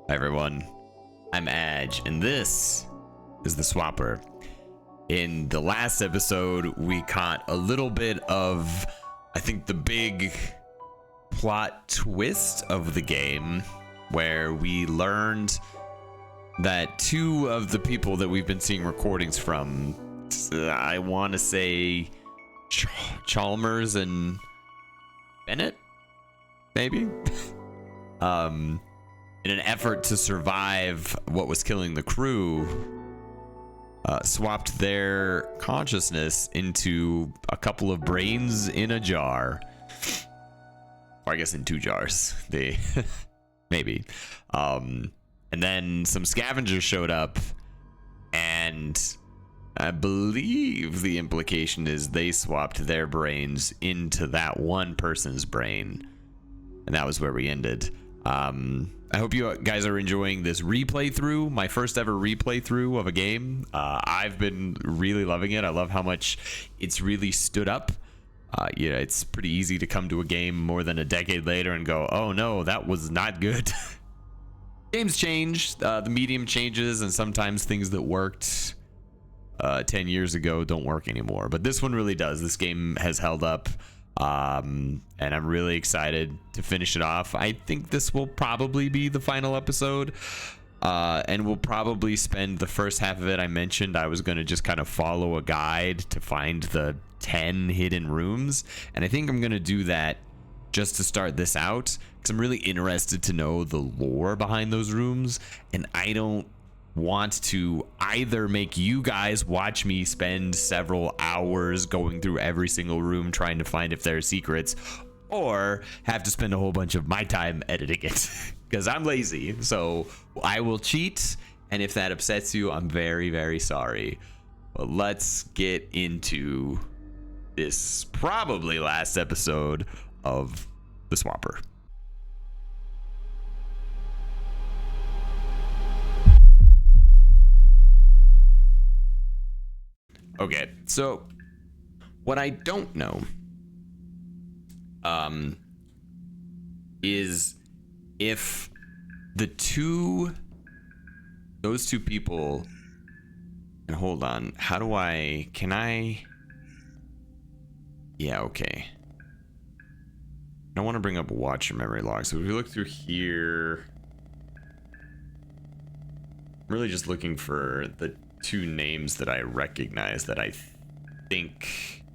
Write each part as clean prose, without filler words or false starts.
Hi everyone, I'm Adge, and this is the Swapper. In the last episode, we caught a little bit of, I think, the big plot twist of the game, where we learned that two of the people that we've been seeing recordings from, I want to say Chalmers and Bennett, maybe? In an effort to survive what was killing the crew, swapped their consciousness into a couple of brains in a jar. Or I guess in two jars. They maybe. And then some scavengers showed up, and I believe the implication is they swapped their brains into that one person's brain. And that was where we ended. I hope you guys are enjoying this replay through, my first ever replay through of a game. I've been really loving it. I love how much it's really stood up. Yeah, it's pretty easy to come to a game more than a decade later and go, oh no, that was not good. Games change, the medium changes, and sometimes things that worked 10 years ago don't work anymore. But this one really does. This game has held up. And I'm really excited to finish it off. I think this will probably be the final episode, and we'll probably spend the first half of it. I mentioned I was going to just kind of follow a guide to find the 10 hidden rooms, and I think I'm going to do that just to start this out, because I'm really interested to know the lore behind those rooms, and I don't want to either make you guys watch me spend several hours going through every single room trying to find if there are secrets, or have to spend a whole bunch of my time editing it, because I'm lazy. So I will cheat, and if that upsets you, I'm very, very sorry. But let's get into this probably last episode of the Swapper. Okay, so what I don't know is if those two people, and hold on, yeah, okay. I want to bring up watch your memory log. So if we look through here, I'm really just looking for the two names that I recognize that I think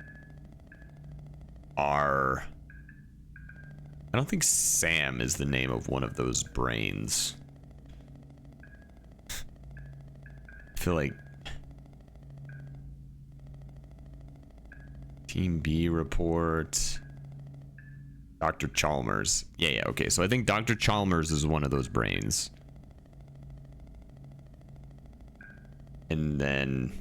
are... I don't think Sam is the name of one of those brains. I feel like Team B report. Dr. Chalmers. Yeah, okay. So I think Dr. Chalmers is one of those brains. And then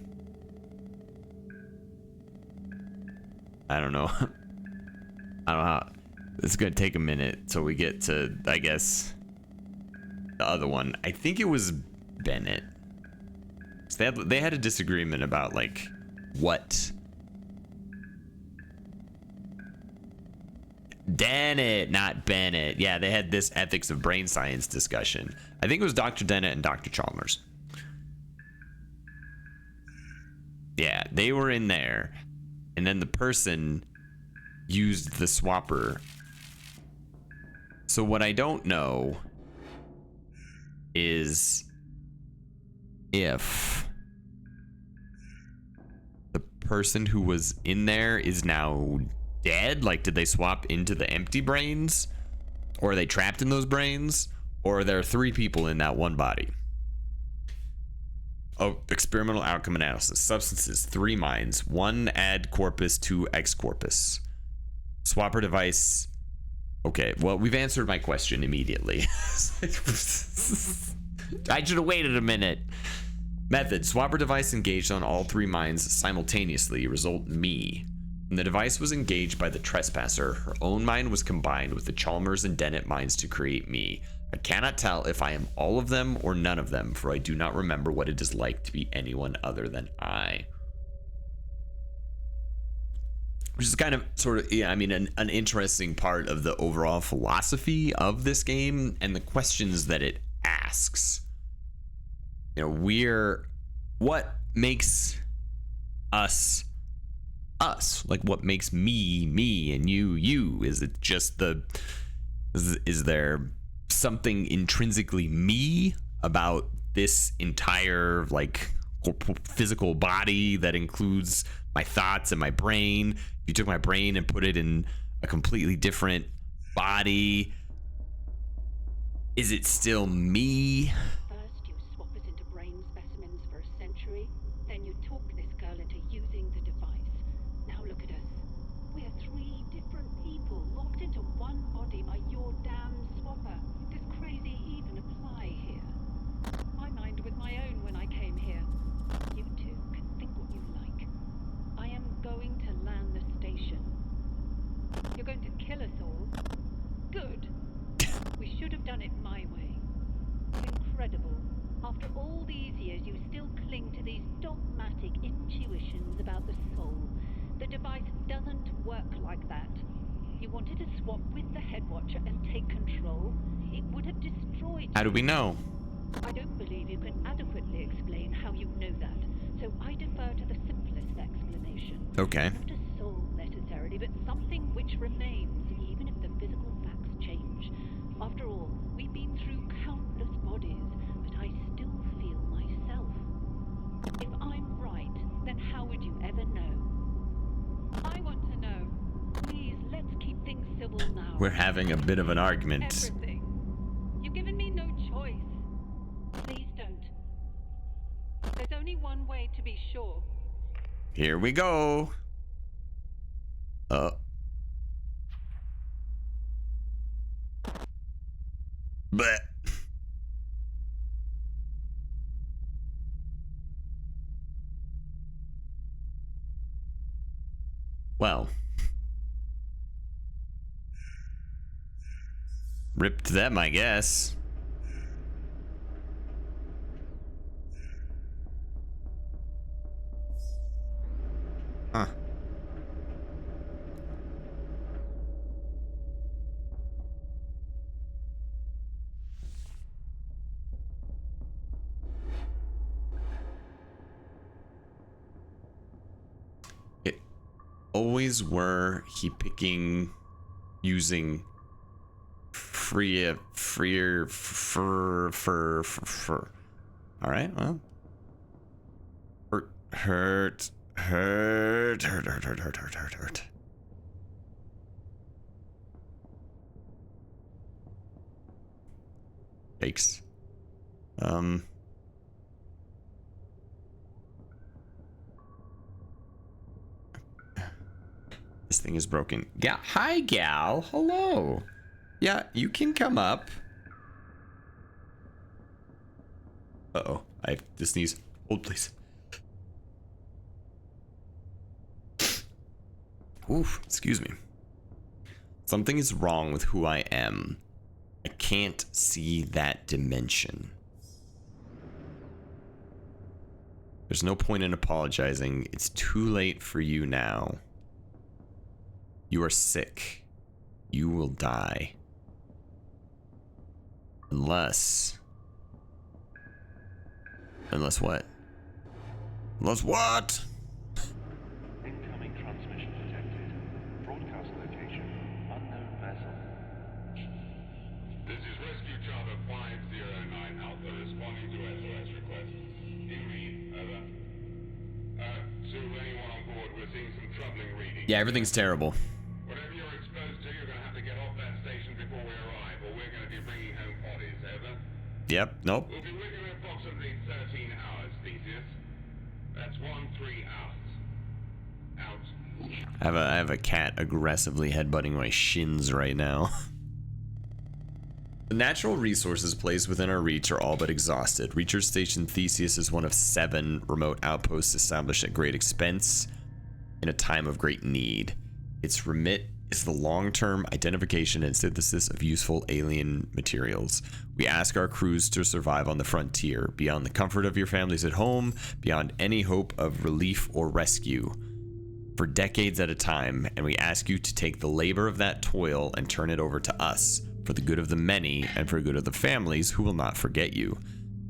I don't know. I don't know how. It's gonna take a minute till we get to, I guess, the other one. I think it was Bennett. So they had a disagreement about like what. Dennett, not Bennett. Yeah, they had this ethics of brain science discussion. I think it was Dr. Dennett and Dr. Chalmers. Yeah, they were in there, and then the person used the swapper. So what I don't know is if the person who was in there is now dead. Like, did they swap into the empty brains, or are they trapped in those brains, or are there three people in that one body? Oh, experimental outcome analysis. Substances, 3 minds. 1 ad corpus, 2 ex corpus. Swapper device. Okay, well, we've answered my question immediately. I should have waited a minute. Method. Swapper device engaged on all 3 minds simultaneously. Result me. When the device was engaged by the trespasser, her own mind was combined with the Chalmers and Dennett minds to create me. I cannot tell if I am all of them or none of them, for I do not remember what it is like to be anyone other than I. Which is kind of sort of, yeah, I mean, an interesting part of the overall philosophy of this game and the questions that it asks, what makes us us? Like, what makes me, and you? Is it just is there something intrinsically me about this entire, like, physical body that includes my thoughts and my brain? If you took my brain and put it in a completely different body, is it still me? First, you swap us into brain specimens for a century. Then you talk this girl into using the device. Now look at us. We're 3 different people locked into one body by your damn swapper. Does crazy even apply here? My mind was my own when I came here. You two can think what you like. I am going to land the station. You're going to kill us all? Good. We should have done it my way. Incredible. After all these years, you still cling to these dogmatic intuitions about the soul. The device doesn't work like that. You wanted to swap with the Headwatcher and take control. It would have destroyed you. How do we know? I don't believe you can adequately explain how you know that, so I defer to the simplest explanation. Okay. Not a soul necessarily, but something which remains, even if the physical facts change. After all, we've been through countless bodies, but I still feel myself. If I'm right, then how would you ever know? I want to know. Please, let's keep things civil now. We're having a bit of an argument. Everything. You've given me no choice. Please don't. There's only one way to be sure. Here we go. But well, rip to them, I guess. Huh. It always were he picking using freer fur. All right, well, hurt. Yikes. This thing is broken. Hi, gal. Hello. Yeah, you can come up. Uh-oh. I have to sneeze. Hold, please. Oof, excuse me. Something is wrong with who I am. I can't see that dimension. There's no point in apologizing. It's too late for you now. You are sick. You will die. Unless what? Unless what? Incoming transmission detected. Broadcast location, unknown vessel. This is Rescue Charter 509 Alpha responding to SOS request. Do you read? Over. To anyone on board, we're seeing some troubling readings. Yeah, everything's terrible. Whatever you're exposed to, you're going to have to get off that station before we arrive, or we're going to be bringing home bodies. Over. Yep, nope. We'll be with you in approximately 13 hours, Theseus. That's 3 hours. Out. I have a cat aggressively headbutting my shins right now. The natural resources placed within our reach are all but exhausted. Reacher Station Theseus is one of 7 remote outposts established at great expense in a time of great need. Its remit is the long-term identification and synthesis of useful alien materials. We ask our crews to survive on the frontier, beyond the comfort of your families at home, beyond any hope of relief or rescue, for decades at a time, and we ask you to take the labor of that toil and turn it over to us, for the good of the many and for the good of the families who will not forget you.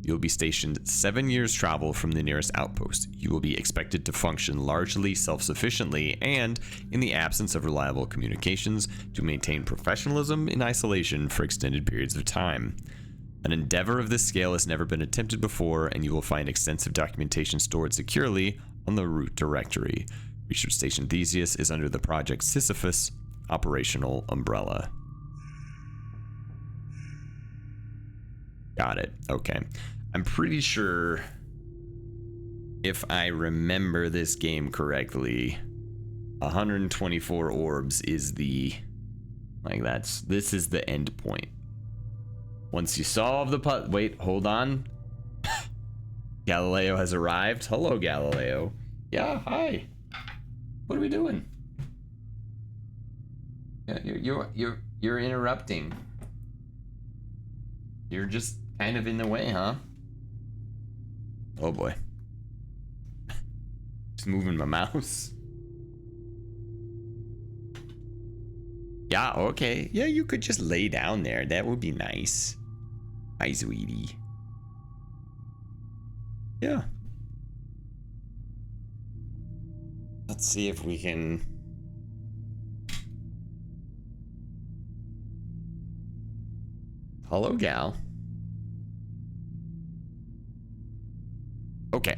You will be stationed 7 years travel from the nearest outpost. You will be expected to function largely self-sufficiently and, in the absence of reliable communications, to maintain professionalism in isolation for extended periods of time. An endeavor of this scale has never been attempted before, and you will find extensive documentation stored securely on the route directory. Research Station Theseus is under the Project Sisyphus operational umbrella. Got it. Okay. I'm pretty sure, if I remember this game correctly, 124 orbs is the, like, this is the end point. Once you solve the wait, hold on. Galileo has arrived. Hello, Galileo. Yeah, hi. What are we doing? Yeah, you're interrupting. You're just kind of in the way, huh? Oh boy. Just moving my mouse. Yeah, okay. Yeah, you could just lay down there. That would be nice. Hi, sweetie. Yeah. Let's see if we can... Hello, gal. Okay.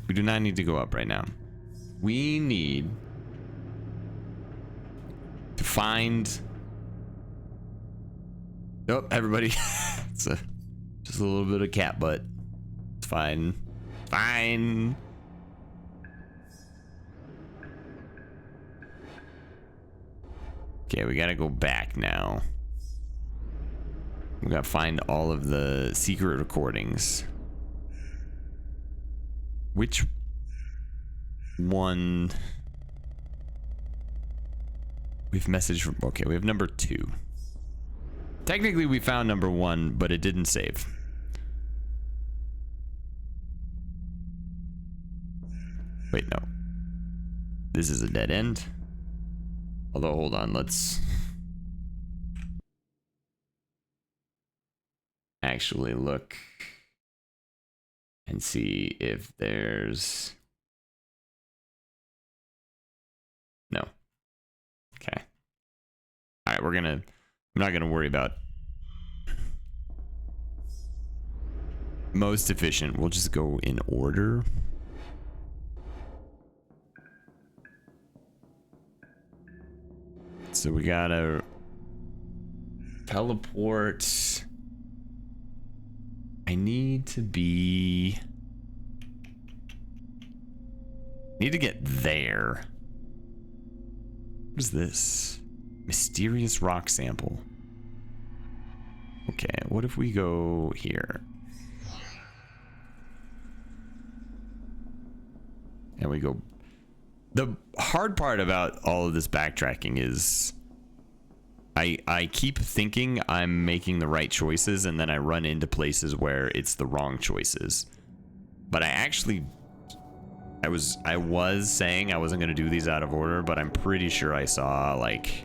We do not need to go up right now. We need to find... Nope, everybody. It's just a little bit of cat butt. It's fine. Fine. Okay, we gotta go back now. We gotta find all of the secret recordings. Which one? We've messaged from, okay, we have number 2. Technically we found number 1, but it didn't save. Wait, no. This is a dead end. Although, hold on, let's actually look and see if there's... No. Okay. All right, I'm not gonna worry about most efficient. We'll just go in order. So we gotta teleport. I need to get there. What is this? Mysterious rock sample. Okay, what if we go here? And we go... The hard part about all of this backtracking is I keep thinking I'm making the right choices, and then I run into places where it's the wrong choices. But I was saying I wasn't going to do these out of order, but I'm pretty sure I saw, like...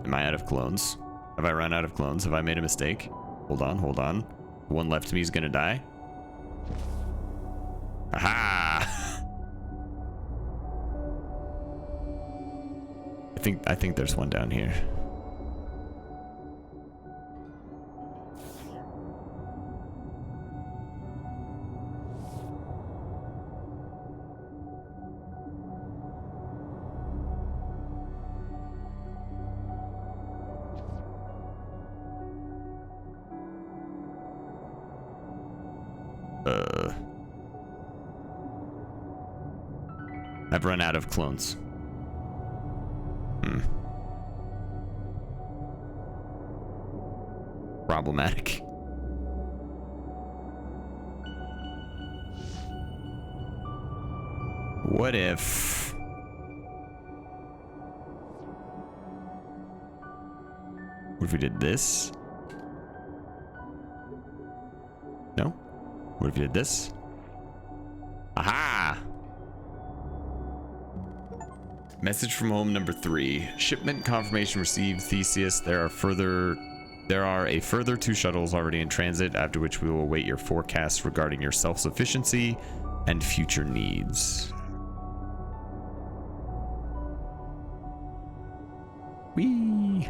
Am I out of clones? Have I run out of clones? Have I made a mistake? Hold on. The one left to me is gonna die. Aha! I think there's one down here. I've run out of clones. Problematic. What if... What if we did this? No? What if you did this? Aha! Message from home number 3. Shipment confirmation received, Theseus. There are a further 2 shuttles already in transit, after which we will await your forecasts regarding your self-sufficiency and future needs. Whee!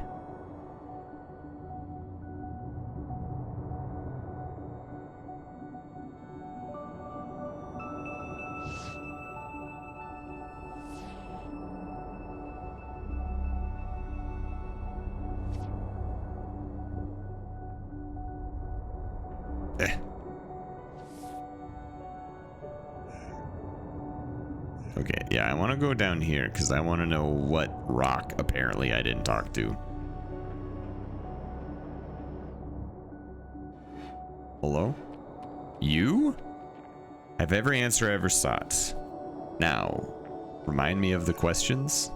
Okay, yeah, I want to go down here because I want to know what rock apparently I didn't talk to. Hello? You? Have every answer I ever sought. Now, remind me of the questions.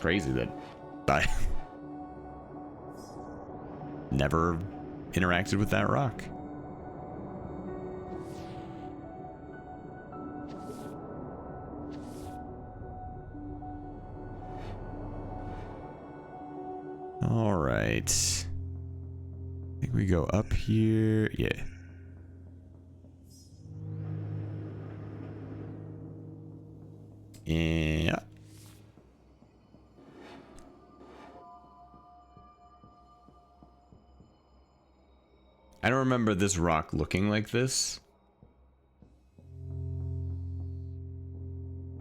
Crazy that I never interacted with that rock. All right. I think we go up here. Yeah. Yeah. I don't remember this rock looking like this.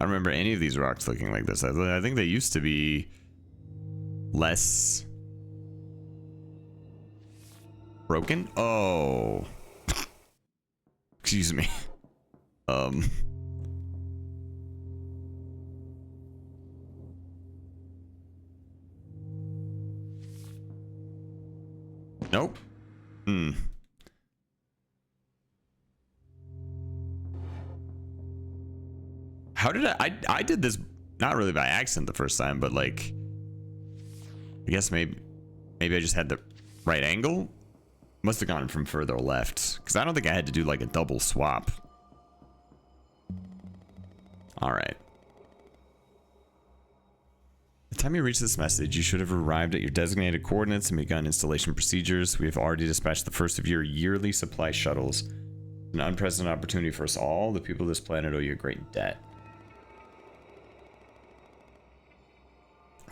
I don't remember any of these rocks looking like this. I think they used to be less broken. Oh. Excuse me. Nope. How did I did this not really by accident the first time, but like I guess maybe I just had the right angle. Must have gone from further left because I don't think I had to do like a double swap. All right. The time you reach this message, you should have arrived at your designated coordinates and begun installation procedures. We have already dispatched the first of your yearly supply shuttles. An unprecedented opportunity for us all. The people of this planet owe you a great debt.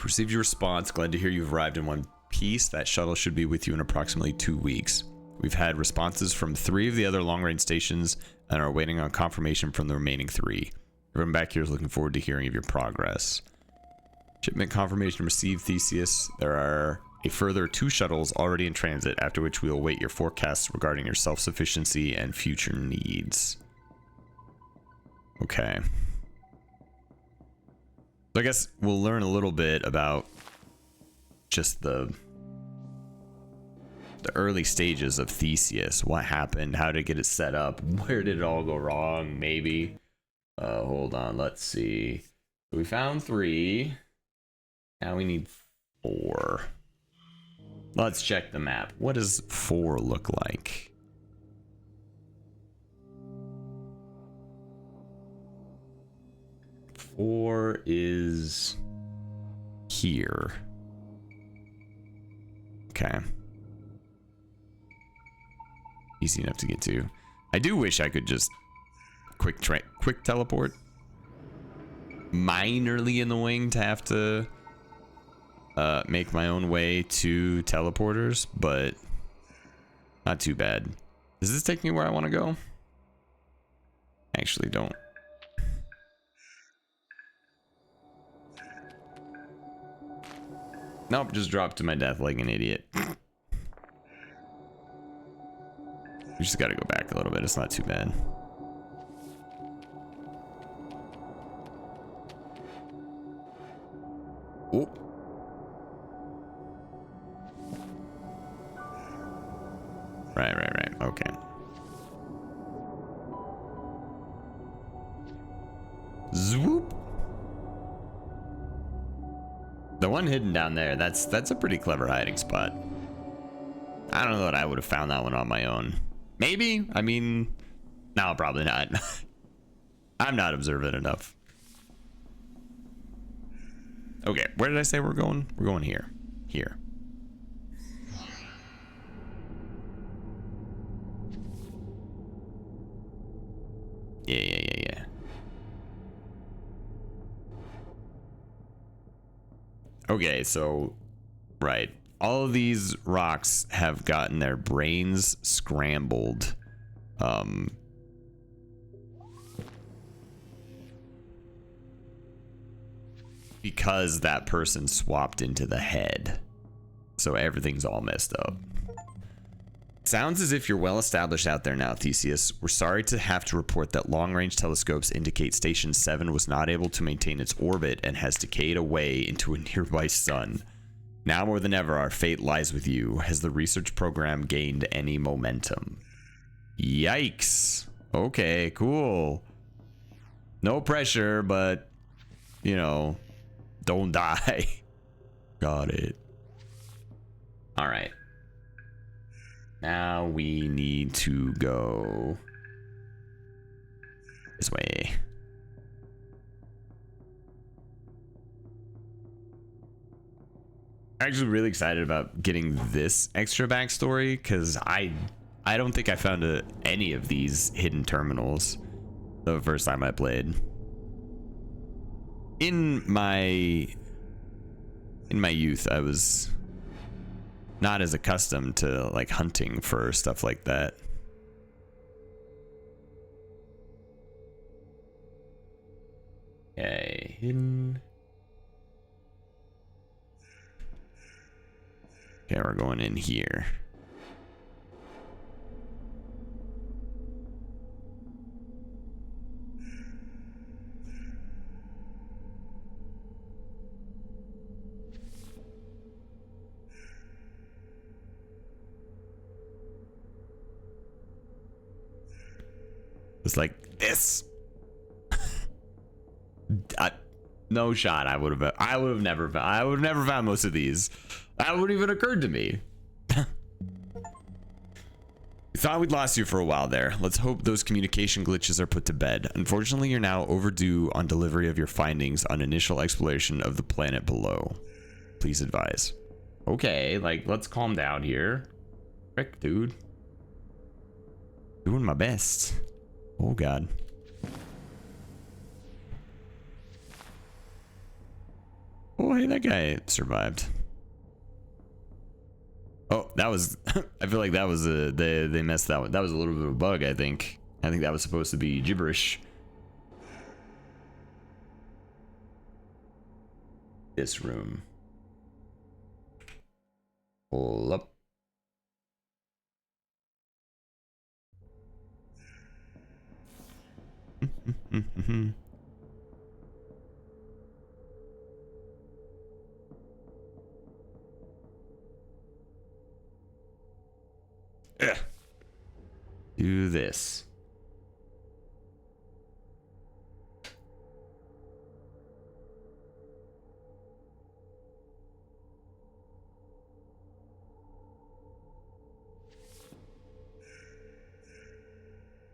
Received your response. Glad to hear you've arrived in one piece. That shuttle should be with you in approximately 2 weeks. We've had responses from 3 of the other long-range stations and are waiting on confirmation from the remaining 3. Everyone back here is looking forward to hearing of your progress. Shipment confirmation received, Theseus. There are a further 2 shuttles already in transit, after which we will await your forecasts regarding your self-sufficiency and future needs. Okay. So I guess we'll learn a little bit about just the early stages of Theseus. What happened? How to get it set up? Where did it all go wrong? Maybe. Hold on. Let's see. We found 3. Now we need 4. Let's check the map. What does 4 look like? Four is here. Okay. Easy enough to get to. I do wish I could just quick teleport. Minorly in the wing to have to make my own way to teleporters, but not too bad. Does this take me where I want to go? Actually, don't. Nope, just dropped to my death like an idiot. We just gotta go back a little bit. It's not too bad. Oh. Right. Okay. Swoop. The one hidden down there. That's a pretty clever hiding spot. I don't know that I would have found that one on my own. Maybe. I mean, no, probably not. I'm not observant enough. Okay, where did I say we're going? We're going here. Here. Yeah. Okay, so, right. All of these rocks have gotten their brains scrambled. Because that person swapped into the head. So everything's all messed up. Sounds as if you're well established out there now, Theseus. We're sorry to have to report that long-range telescopes indicate Station 7 was not able to maintain its orbit and has decayed away into a nearby sun. Now more than ever, our fate lies with you. Has the research program gained any momentum? Yikes. Okay, cool. No pressure, but, you know, don't die. Got it. All right. Now we need to go this way. I'm actually really excited about getting this extra backstory because I don't think I found any of these hidden terminals the first time I played. In my youth, I was not as accustomed to like hunting for stuff like that. Okay, hidden. Okay, we're going in here. It's like this. No shot. I would have never found most of these. That wouldn't even occurred to me. We thought we'd lost you for a while there. Let's hope those communication glitches are put to bed. Unfortunately, you're now overdue on delivery of your findings on initial exploration of the planet below. Please advise. Okay, like, let's calm down here. Frick, dude. Doing my best. Oh, God. Oh, hey, that guy survived. Oh, that was... I feel like that was a... They messed that one. That was a little bit of a bug, I think. I think that was supposed to be gibberish. This room. Pull up. Do this.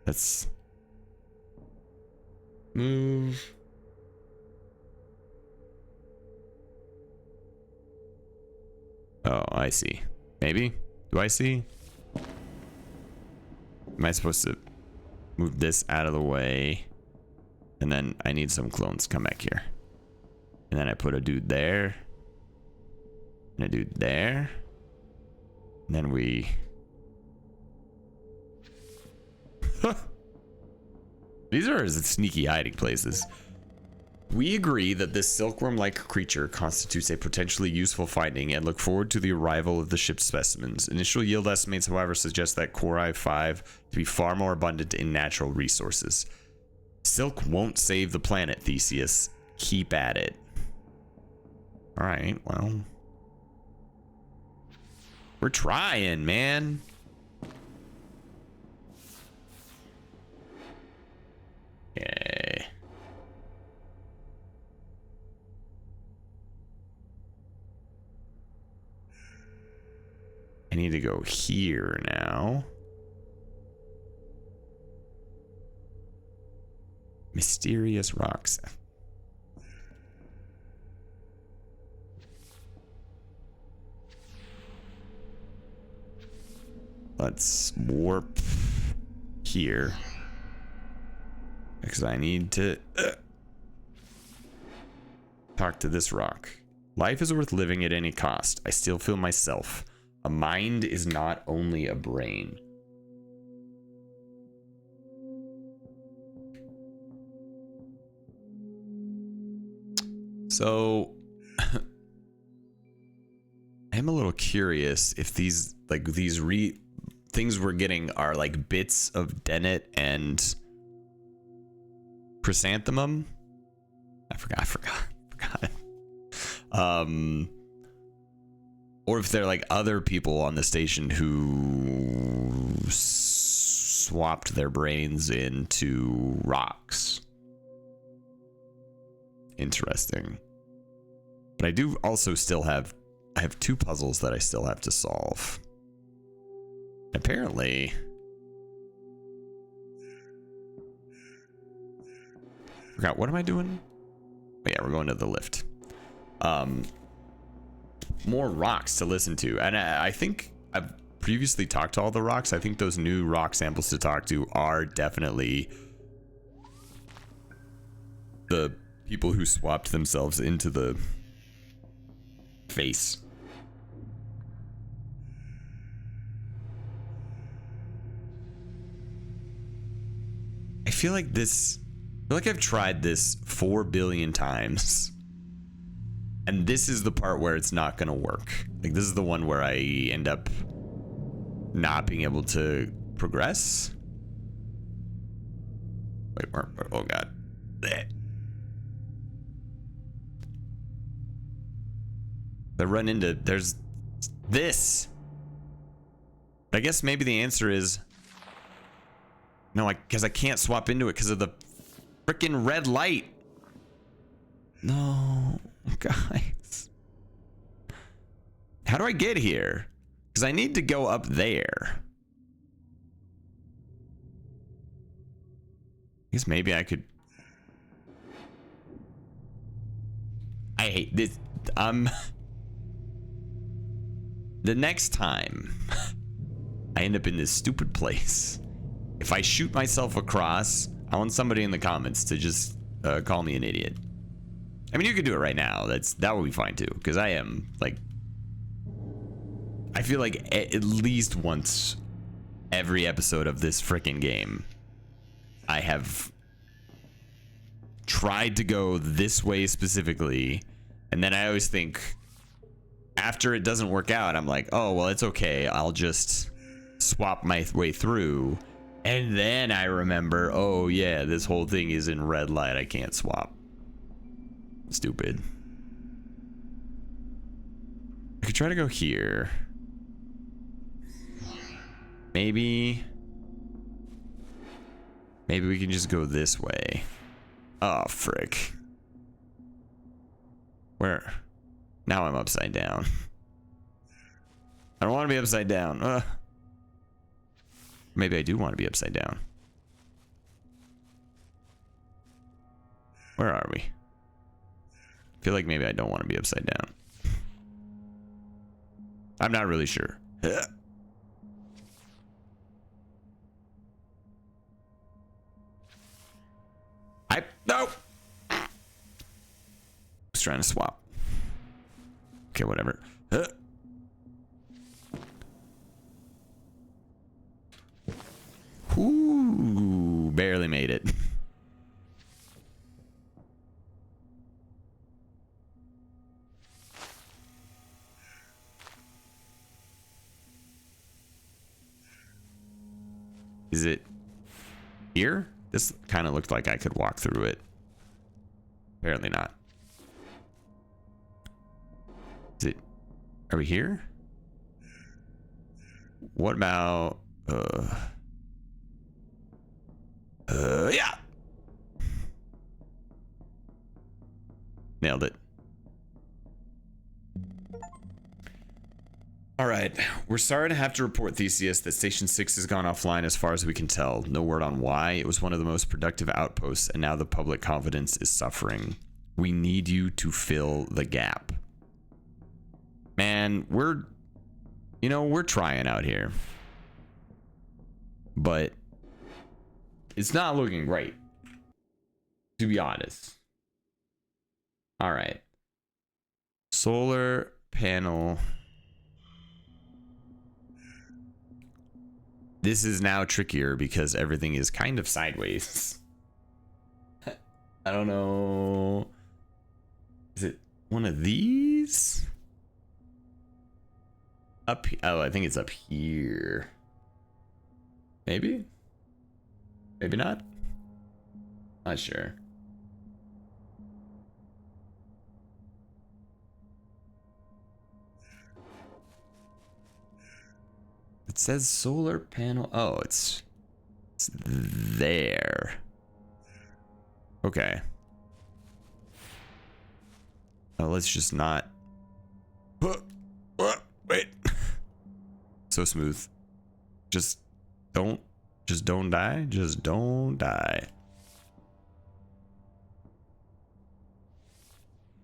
Let's move. Oh, I see. Maybe? Do I see? Am I supposed to move this out of the way? And then I need some clones. Come back here. And then I put a dude there. And a dude there. And then we... These are sneaky hiding places. We agree that this silkworm-like creature constitutes a potentially useful finding and look forward to the arrival of the ship's specimens. Initial yield estimates, however, suggest that Core I-5 to be far more abundant in natural resources. Silk won't save the planet, Theseus. Keep at it. Alright, well... We're trying, man. Okay. to go here now. Mysterious rocks. Let's warp here. Because I need to talk to this rock. Life is worth living at any cost. I still feel myself. A mind is not only a brain. So I'm a little curious if these things we're getting are like bits of Dennet and Chrysanthemum. I forgot. Or if they're like other people on the station who swapped their brains into rocks. Interesting. But I do also still have, I have 2 puzzles that I still have to solve. Apparently, forgot, what am I doing? Oh, yeah, we're going to the lift. More rocks to listen to. And I think I've previously talked to all the rocks. I think those new rock samples to talk to are definitely the people who swapped themselves into the face. I feel like I've tried this 4 billion times. And this is the part where it's not going to work. Like, this is the one where I end up not being able to progress. Wait, where, oh god. Blech. I run into, there's this. I guess maybe the answer is no, because I can't swap into it because of the freaking red light. No, guys. How do I get here? Because I need to go up there. I guess maybe I could. I hate this. The next time I end up in this stupid place, if I shoot myself across, I want somebody in the comments to just call me an idiot. I mean, you could do it right now. That would be fine too, because I am like, I feel like at least once every episode of this freaking game, I have tried to go this way specifically, and then I always think after it doesn't work out, I'm like, oh well, it's okay, I'll just swap my way through. And then I remember, oh yeah, this whole thing is in red light, I can't swap. Stupid. I could try to go here. Maybe we can just go this way. Oh frick. Where? Now I'm upside down. I don't want to be upside down. Maybe I do want to be upside down. Where are we? I feel like maybe I don't want to be upside down. I'm not really sure. No! I was trying to swap. Okay, whatever. Ooh, barely made it. Is it here? This kind of looked like I could walk through it. Apparently not. Is it? Are we here? What about yeah. Nailed it. All right, we're sorry to have to report, Theseus, that Station 6 has gone offline as far as we can tell. No word on why. It was one of the most productive outposts, and now the public confidence is suffering. We need you to fill the gap. Man, we're trying out here. But it's not looking great, to be honest. All right. Solar panel. This is now trickier because everything is kind of sideways. I don't know. Is it one of these? Up. Oh, I think it's up here. Maybe? Maybe not? Not sure. It says solar panel. Oh, it's there. Okay. Oh, let's just not. Wait. So smooth. Just don't die. Just don't die.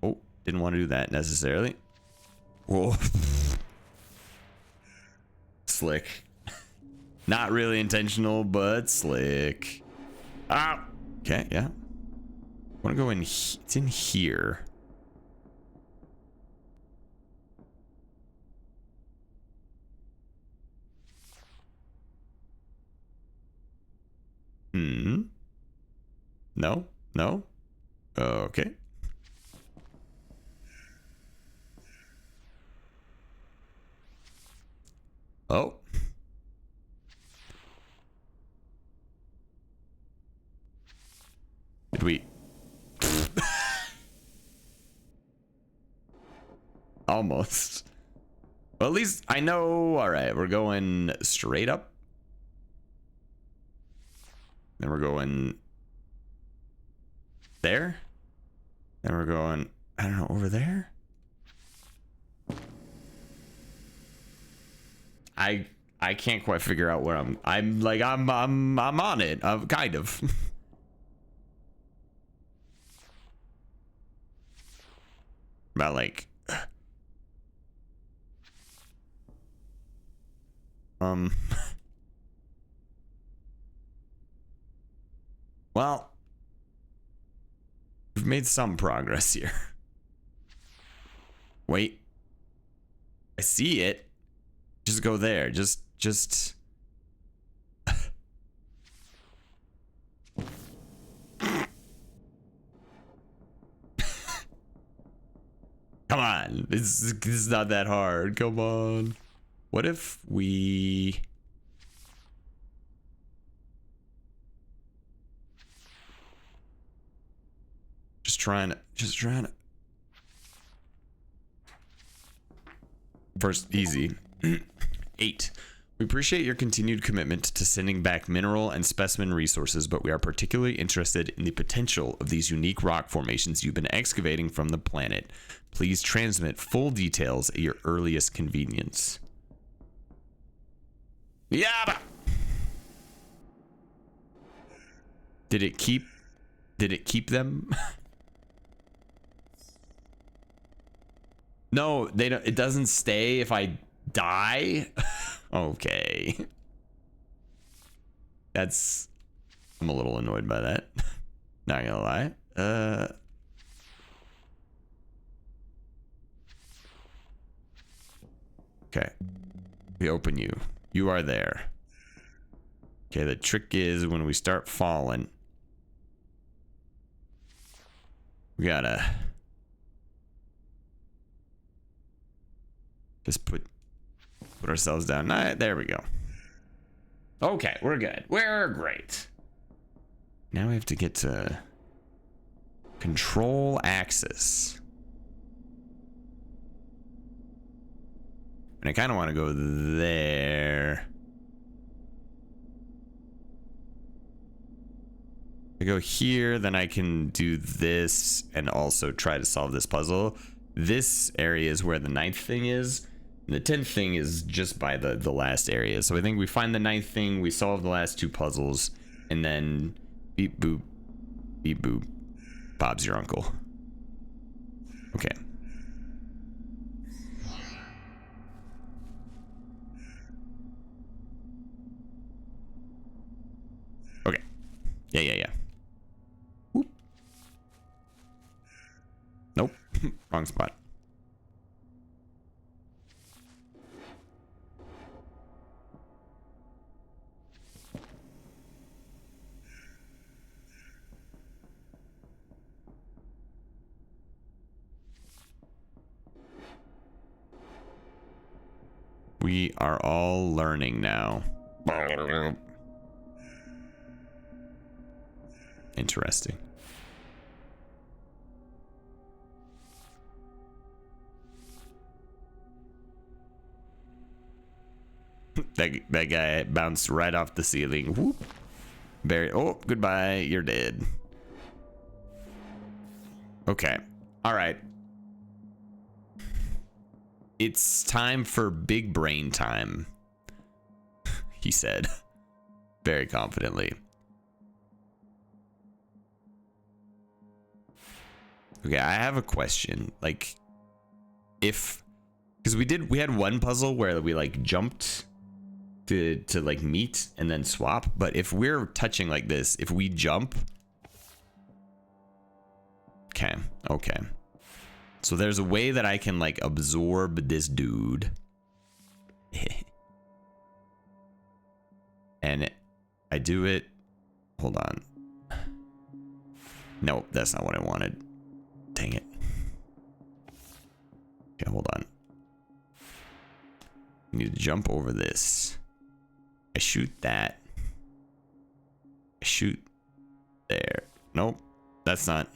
Oh, didn't want to do that necessarily. Whoa. Slick. Not really intentional, but slick. Ah. Okay, yeah. I want to go in. It's in here. No. No. Okay. Oh. Did we? Almost. Well, at least I know. All right, we're going straight up. Then we're going there. Then we're going, I don't know, over there. I can't quite figure out where I'm on it. Kind of. About like well, we've made some progress here. Wait. I see it. Just go there. Just come on. This is not that hard. Come on. What if we just trying to first easy. 8. We appreciate your continued commitment to sending back mineral and specimen resources, but we are particularly interested in the potential of these unique rock formations you've been excavating from the planet. Please transmit full details at your earliest convenience. Yeah. Did it keep them? No, they don't. It doesn't stay if I die. Okay. I'm a little annoyed by that. Not gonna lie. Okay. We open you. You are there. Okay, the trick is when we start falling, we gotta just put ourselves down. There we go. Okay, we're good. We're great. Now we have to get to control axis. And I kind of want to go there. I go here, then I can do this and also try to solve this puzzle. This area is where the 9th thing is. The 10th thing is just by the last area. So I think we find the 9th thing, we solve the last 2 puzzles, and then beep boop, Bob's your uncle. Okay. Okay. Yeah. Whoop. Nope. Wrong spot. We are all learning now. Interesting. that guy bounced right off the ceiling. Whoop. Barry. Oh, goodbye. You're dead. Okay. All right. It's time for big brain time, he said, very confidently. Okay, I have a question. Like, because we had one puzzle where we like jumped to like meet and then swap, but if we're touching like this, if we jump, okay. So there's a way that I can like absorb this dude. And I do it. Hold on. No, that's not what I wanted. Dang it. Okay, hold on. I need to jump over this. I shoot that. I shoot there. Nope, that's not.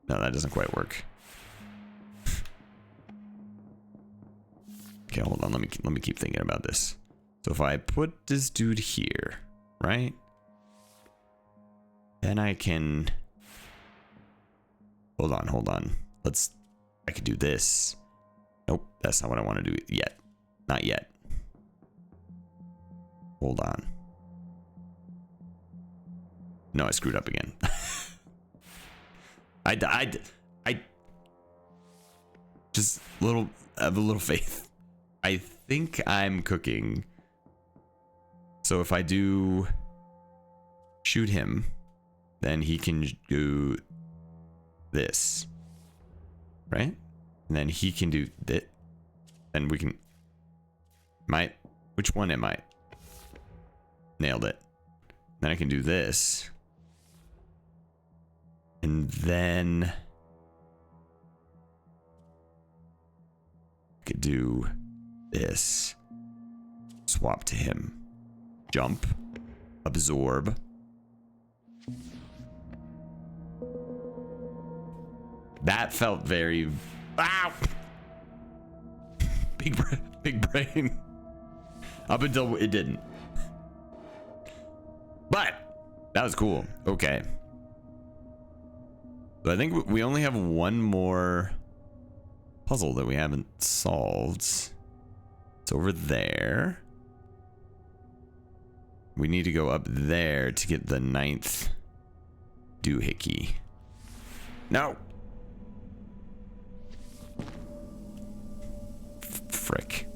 No, that doesn't quite work. Okay, hold on. Let me keep thinking about this. So if I put this dude here, right? Then I can. Hold on. I could do this. Nope, that's not what I want to do yet. Not yet. Hold on. No, I screwed up again. I just have a little faith. I think I'm cooking. So if I do shoot him, then he can do this, right? And then he can do that. Then we can. Which one am I? Nailed it. Then I can do this. And then I could do this. Swap to him. Jump. Absorb. That felt very. Ow! Big brain. Up until it didn't. But that was cool. Okay. So I think we only have one more puzzle that we haven't solved. It's over there. We need to go up there to get the 9th doohickey. No. Frick.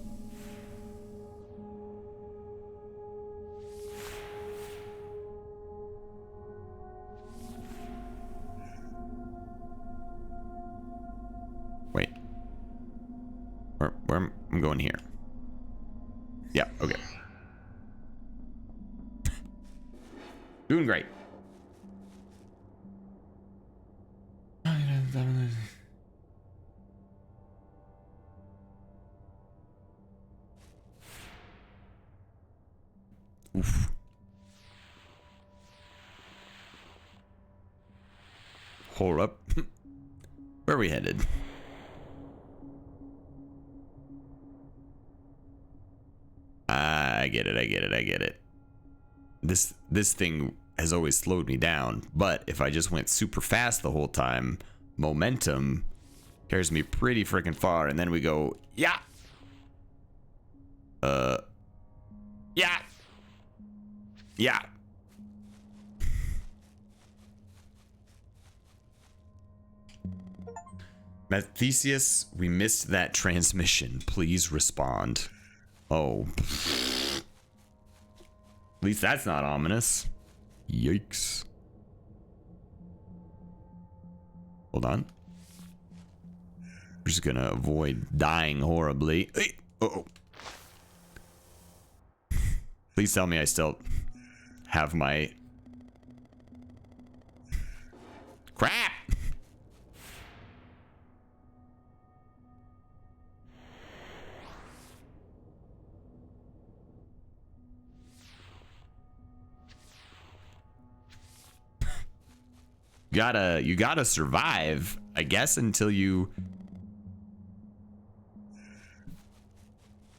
Wait. Where I'm going here. Yeah, okay. Doing great. Oof. Hold up. Where are we headed? I get it. This thing has always slowed me down, but if I just went super fast the whole time, momentum Carries me pretty freaking far, and then we go, yeah. Yeah. Yeah. Mathesius, we missed that transmission. Please respond. Oh. At least that's not ominous. Yikes. Hold on. We're just gonna avoid dying horribly. Uh-oh. Please tell me I still have my... Crap! You gotta survive, I guess, until you...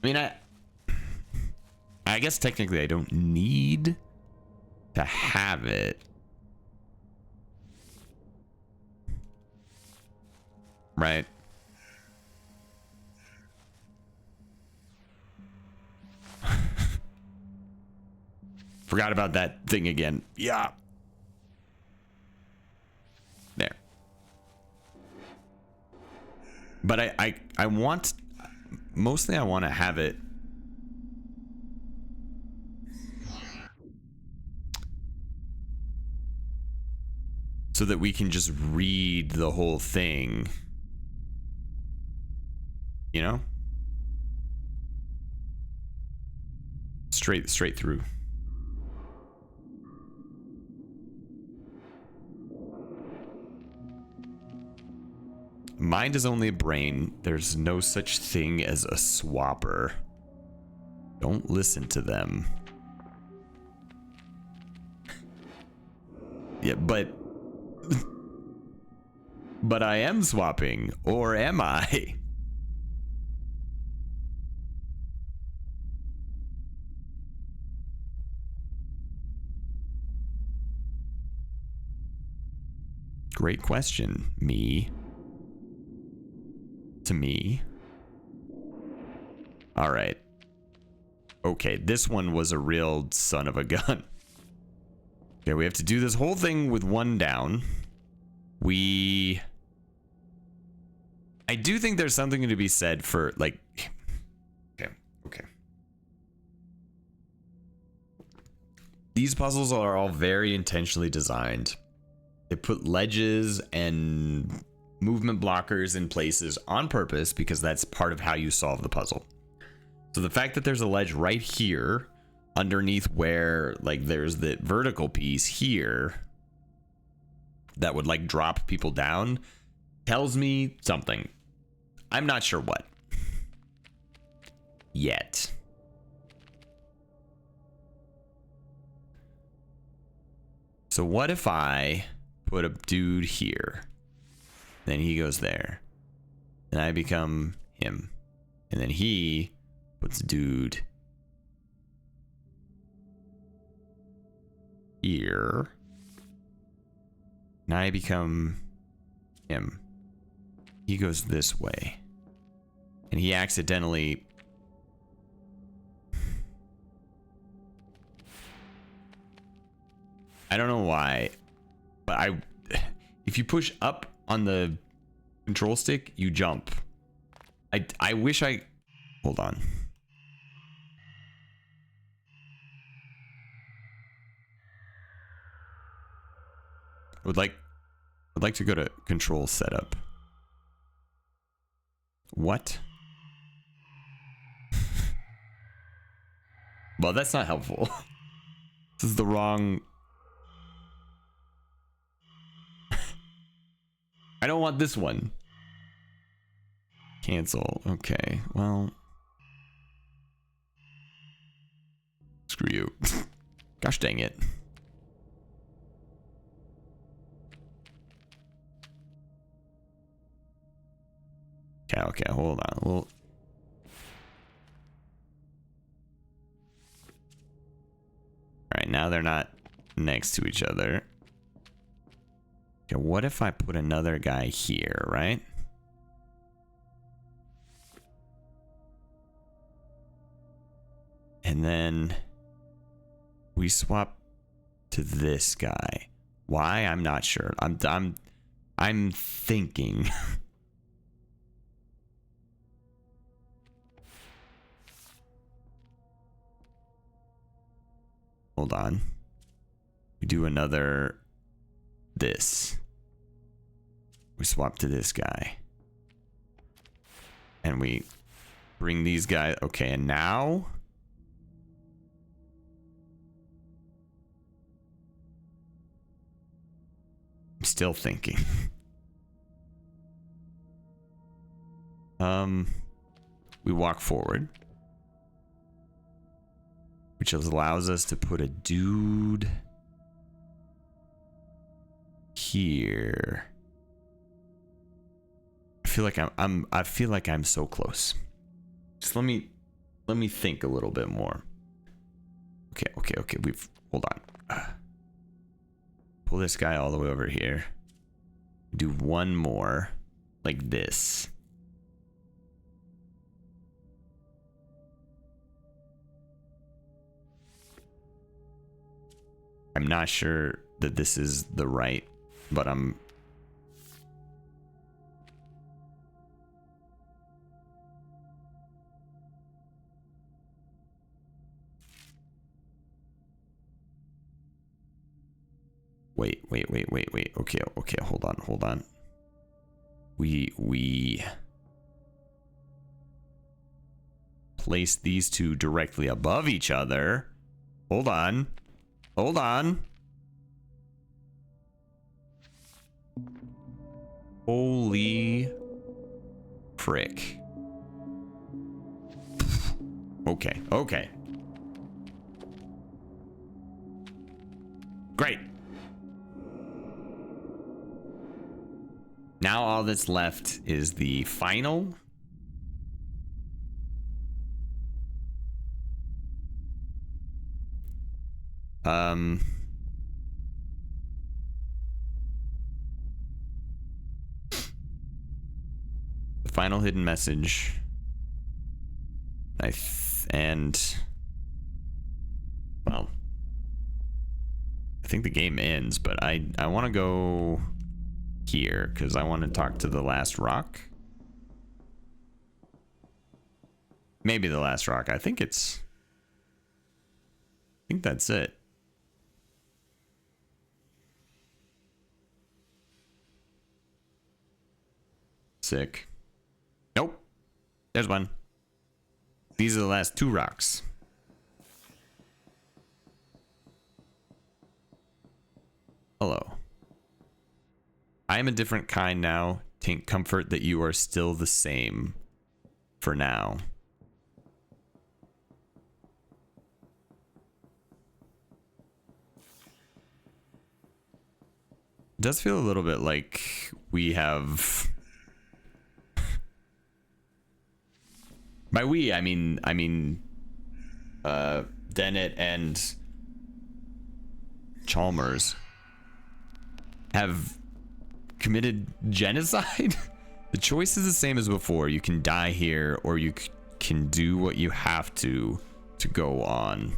I mean, I guess technically I don't need to have it. Right? Forgot about that thing again. Yeah. There. But I want... Mostly I want to have it... so that we can just read the whole thing. You know? Straight through. Mind is only a brain. There's no such thing as a swapper. Don't listen to them. Yeah, but I am swapping, or am I? Great question, me. To me. All right. Okay, this one was a real son of a gun. Okay, we have to do this whole thing with one down. I do think there's something to be said for, like... Okay. These puzzles are all very intentionally designed. They put ledges and movement blockers in places on purpose because that's part of how you solve the puzzle. So the fact that there's a ledge right here underneath where, like, there's the vertical piece here that would, like, drop people down tells me something. I'm not sure what. Yet. So what if I put a dude here? Then he goes there. And I become him. And then he puts a dude here. And I become him. He goes this way. And he accidentally... I don't know why, but if you push up on the control stick, you jump. I wish I... Hold on. I'd like to go to control setup. What? Well, that's not helpful. This is the wrong... I don't want this one. Cancel. Okay, well... Screw you. Gosh dang it. Okay, hold on. Well... Alright, now they're not next to each other. Okay, what if I put another guy here, right? And then we swap to this guy. Why? I'm not sure. I'm thinking. Hold on. We do another this. We swap to this guy. And we bring these guys. Okay, and now I'm still thinking. We walk forward, which allows us to put a dude here. I feel like I'm so close. Just let me think a little bit more. Okay. Hold on. Pull this guy all the way over here. Do one more like this. I'm not sure that this is the right, but I'm wait. Okay, hold on. We place these two directly above each other. Hold on. Holy frick. Okay. Great. Now all that's left is the final. The final hidden message. Well, I think the game ends, but I want to go here because I want to talk to the last rock. Maybe the last rock. I think that's it. Sick. Nope. There's one. These are the last two rocks. Hello. I am a different kind now. Take comfort that you are still the same for now. It does feel a little bit like we have... By we, I mean Dennett and Chalmers have committed genocide. The choice is the same as before. You can die here, or you can do what you have to go on.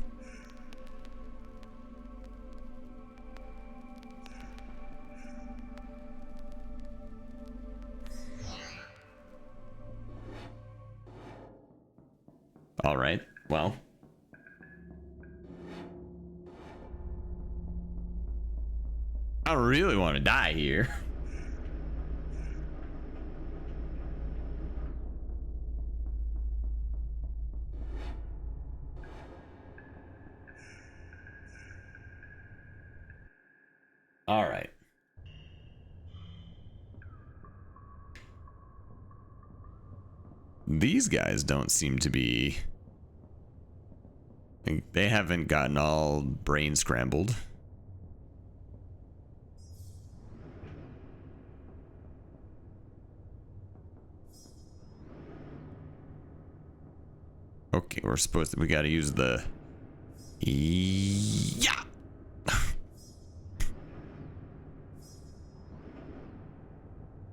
All right, well. I don't really want to die here. All right. These guys don't seem to be... They haven't gotten all brain scrambled. Okay, we gotta use the... Yeah!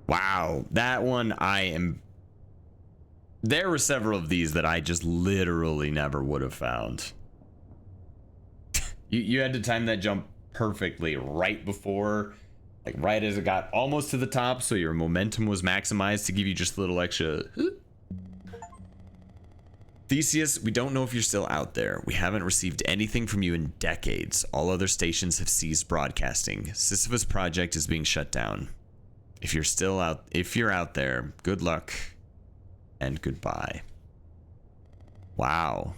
Wow, that one I am There were several of these that I just literally never would have found. You had to time that jump perfectly right before, like right as it got almost to the top, so your momentum was maximized to give you just a little extra. Theseus, we don't know if you're still out there. We haven't received anything from you in decades. All other stations have ceased broadcasting. Sisyphus Project is being shut down. If you're out there, good luck and goodbye. Wow.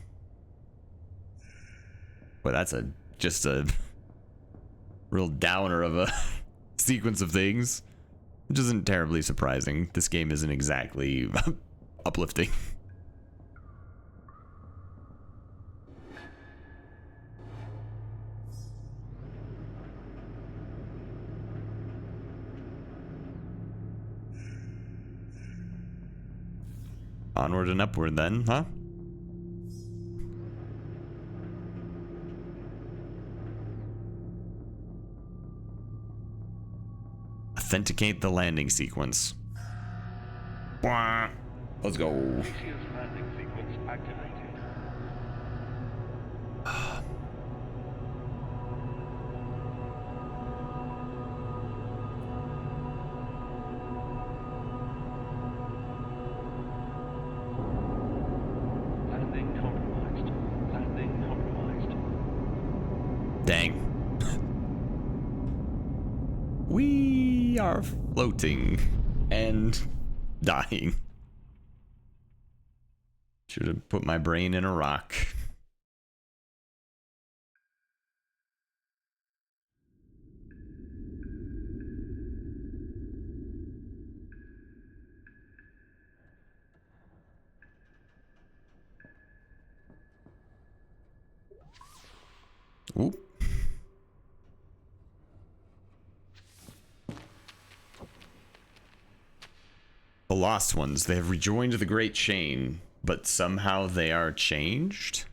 Well, that's just a real downer of a sequence of things, which isn't terribly surprising. This game isn't exactly uplifting. Onward and upward then, huh? Authenticate the landing sequence. Let's go. Theseus landing sequence activated. Landing compromised. Landing compromised. Dang. We are floating and dying. Should have put my brain in a rock. Oop. The lost ones, they have rejoined the great chain, but somehow they are changed?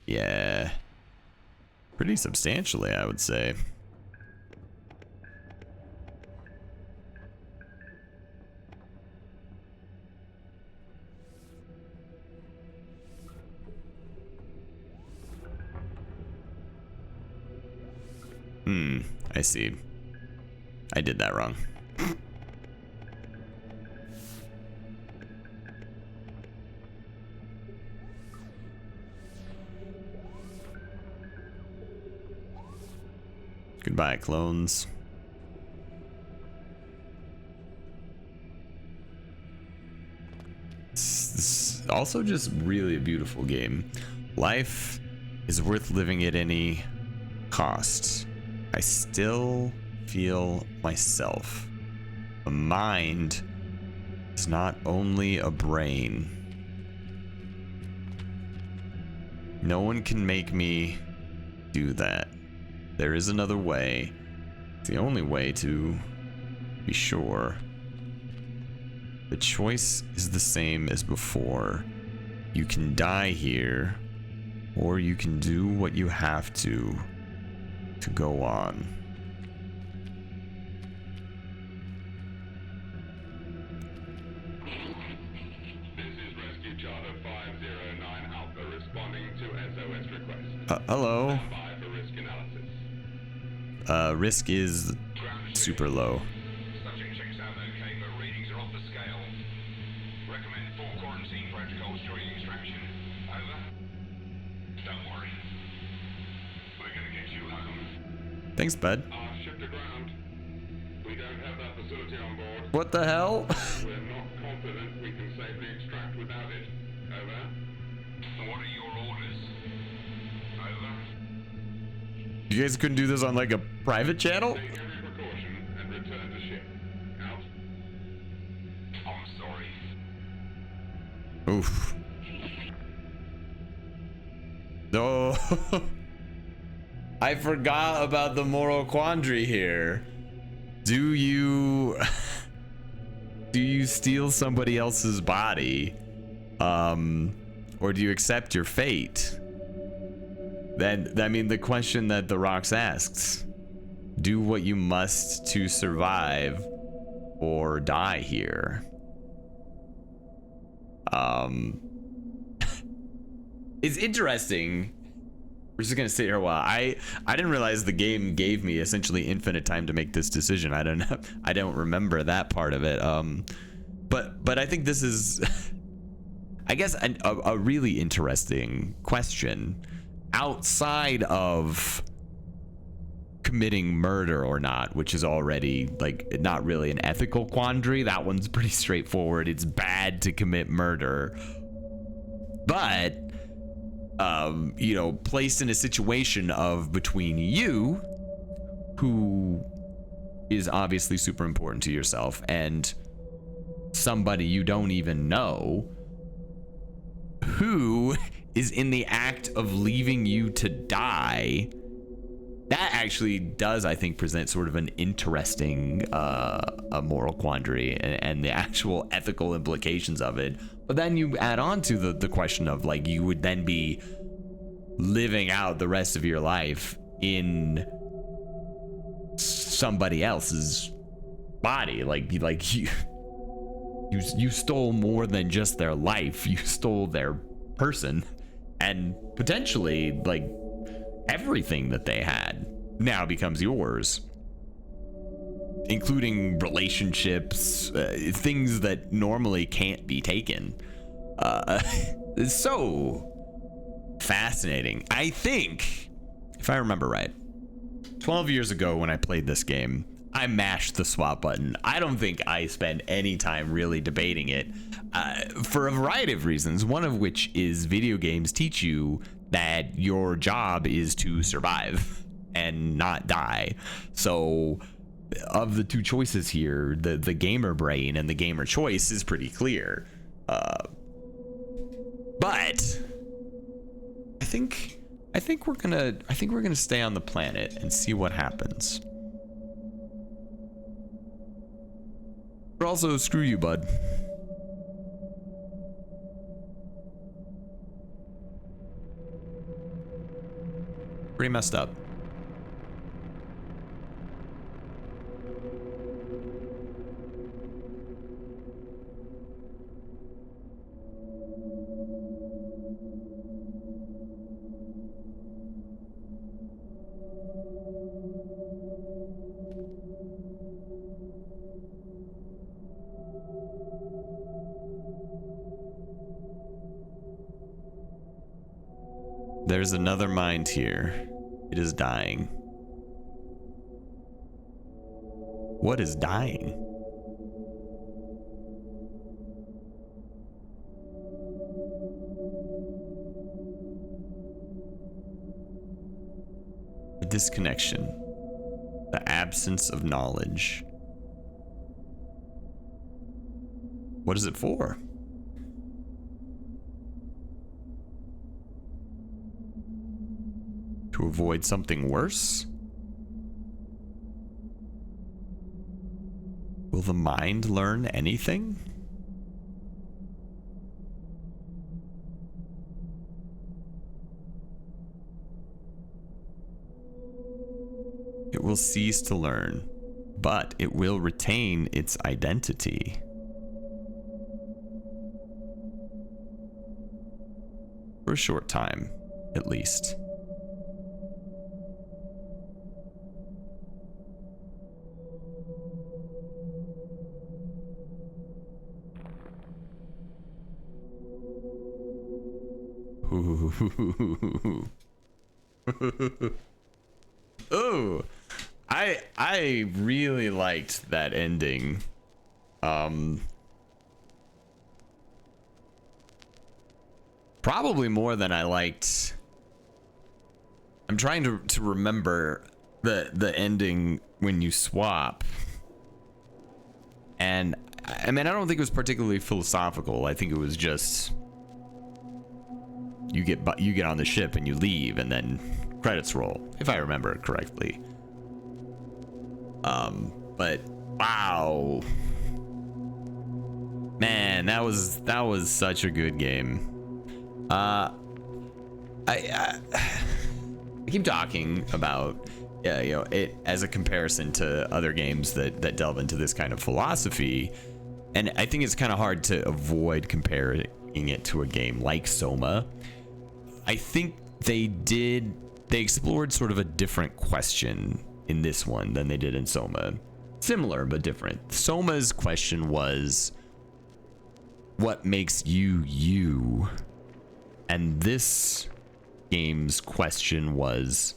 Yeah. Pretty substantially, I would say. I see. I did that wrong. Goodbye, clones. This is also just really a beautiful game. Life is worth living at any cost. I still feel myself. A mind is not only a brain. No one can make me do that. There is another way. It's the only way to be sure. The choice is the same as before. You can die here, or you can do what you have to go on. This is Rescue Charter 509 Alpha responding to SOS request. Hello. Stand by for risk analysis. Risk is super low. Subject checks out okay, but readings are off the scale. Recommend 4 quarantine protocols during extraction. Over? Don't worry. We're gonna get you home. Thanks, bud. Ship to ground. We don't have that facility on board. What the hell? We're not confident we can safely extract without it. Over. What are your orders? Over. You guys couldn't do this on like a private channel? Take every precaution and return to ship. Out. I'm sorry. Oof. No. I forgot about the moral quandary here. Do you steal somebody else's body? Or do you accept your fate? Then, I mean, the question that the Rocks asks, do what you must to survive or die here. It's interesting. We're just gonna sit here a while. I didn't realize the game gave me essentially infinite time to make this decision. I don't know. I don't remember that part of it. But I think this is, I guess, a really interesting question outside of committing murder or not, which is already like not really an ethical quandary. That one's pretty straightforward. It's bad to commit murder, but you know, placed in a situation of between you, who is obviously super important to yourself, and somebody you don't even know who is in the act of leaving you to die. That actually does, I think, present sort of an interesting a moral quandary and the actual ethical implications of it. But then you add on to the question of, like, you would then be living out the rest of your life in somebody else's body. Like you stole more than just their life. You stole their person, and potentially, like, everything that they had now becomes yours, including relationships, things that normally can't be taken. It's so fascinating. I think, if I remember right, 12 years ago when I played this game, I mashed the swap button. I don't think I spent any time really debating it, for a variety of reasons, one of which is video games teach you that your job is to survive and not die. So of the two choices here, the gamer brain and the gamer choice is pretty clear. But I think we're gonna stay on the planet and see what happens. But also, screw you, bud. Pretty messed up. There's another mind here. It is dying. What is dying? The disconnection. The absence of knowledge. What is it for? To avoid something worse? Will the mind learn anything? It will cease to learn, but it will retain its identity. For a short time, at least. Oh, I really liked that ending. Probably more than I liked. I'm trying to remember the ending when you swap. And I mean, I don't think it was particularly philosophical. I think it was just you get on the ship and you leave, and then credits roll, if I remember it correctly. But wow, man, that was such a good game. I keep talking about it as a comparison to other games that delve into this kind of philosophy, and I think it's kind of hard to avoid comparing taking it to a game like Soma. I think they explored sort of a different question in this one than they did in Soma. Similar, but different. Soma's question was, what makes you you? And this game's question was,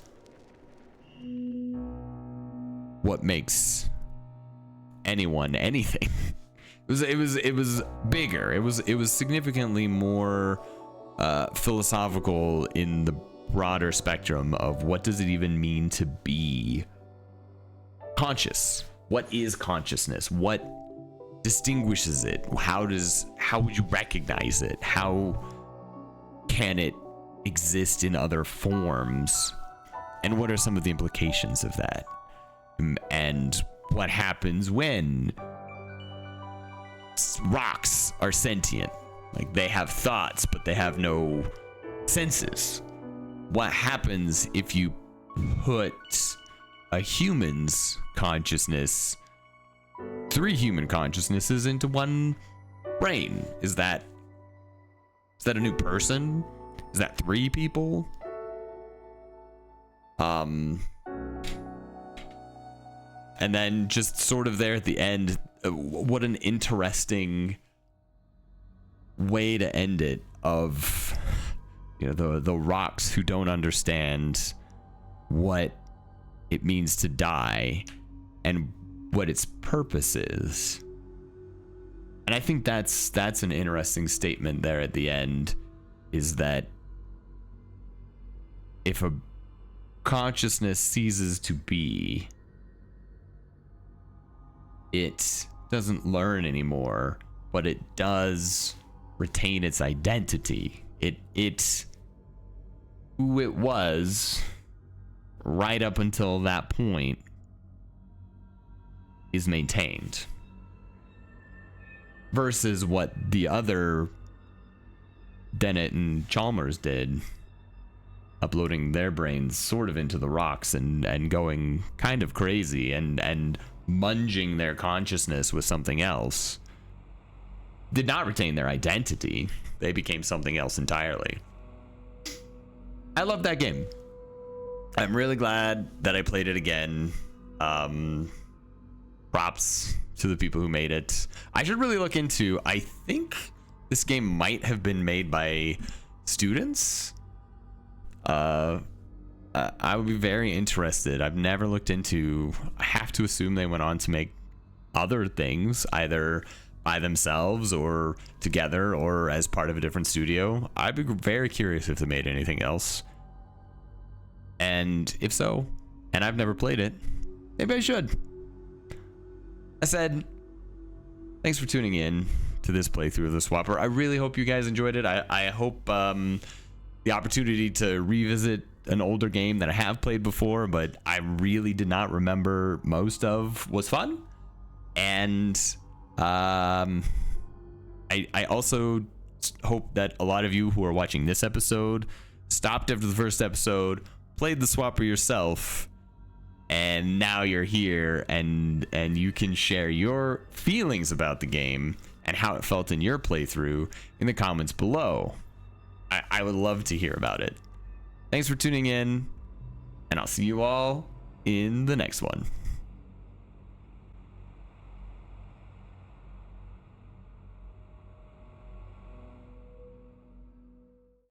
what makes anyone anything? It was bigger. It was significantly more philosophical in the broader spectrum of what does it even mean to be conscious? What is consciousness? What distinguishes it? How would you recognize it? How can it exist in other forms? And what are some of the implications of that? And what happens when rocks are sentient? Like, they have thoughts, but they have no senses. What happens if you put a human's consciousness, 3 human consciousnesses into one brain? Is that a new person? Is that 3 people? And then just sort of there at the end, what an interesting way to end it, of, you know, the rocks who don't understand what it means to die and what its purpose is. And I think that's an interesting statement there at the end, is that if a consciousness ceases to be, it doesn't learn anymore, but it does retain its identity. It who it was right up until that point is maintained, versus what the other Dennett and Chalmers did, uploading their brains sort of into the rocks and going kind of crazy and munging their consciousness with something else. Did not retain their identity. They became something else entirely. I love that game. I'm really glad that I played it again. Props to the people who made it. I should really look into, I think this game might have been made by students. I would be very interested. I've never looked into, I have to assume they went on to make other things, either by themselves or together or as part of a different studio. I'd be very curious if they made anything else. And if so, and I've never played it, maybe I should. I said, thanks for tuning in to this playthrough of the Swapper. I really hope you guys enjoyed it. I hope the opportunity to revisit an older game that I have played before, but I really did not remember most of, was fun. And I also hope that a lot of you who are watching this episode stopped after the first episode, played the Swapper yourself, and now you're here and you can share your feelings about the game and how it felt in your playthrough in the comments below. I would love to hear about it. Thanks for tuning in, and I'll see you all in the next one.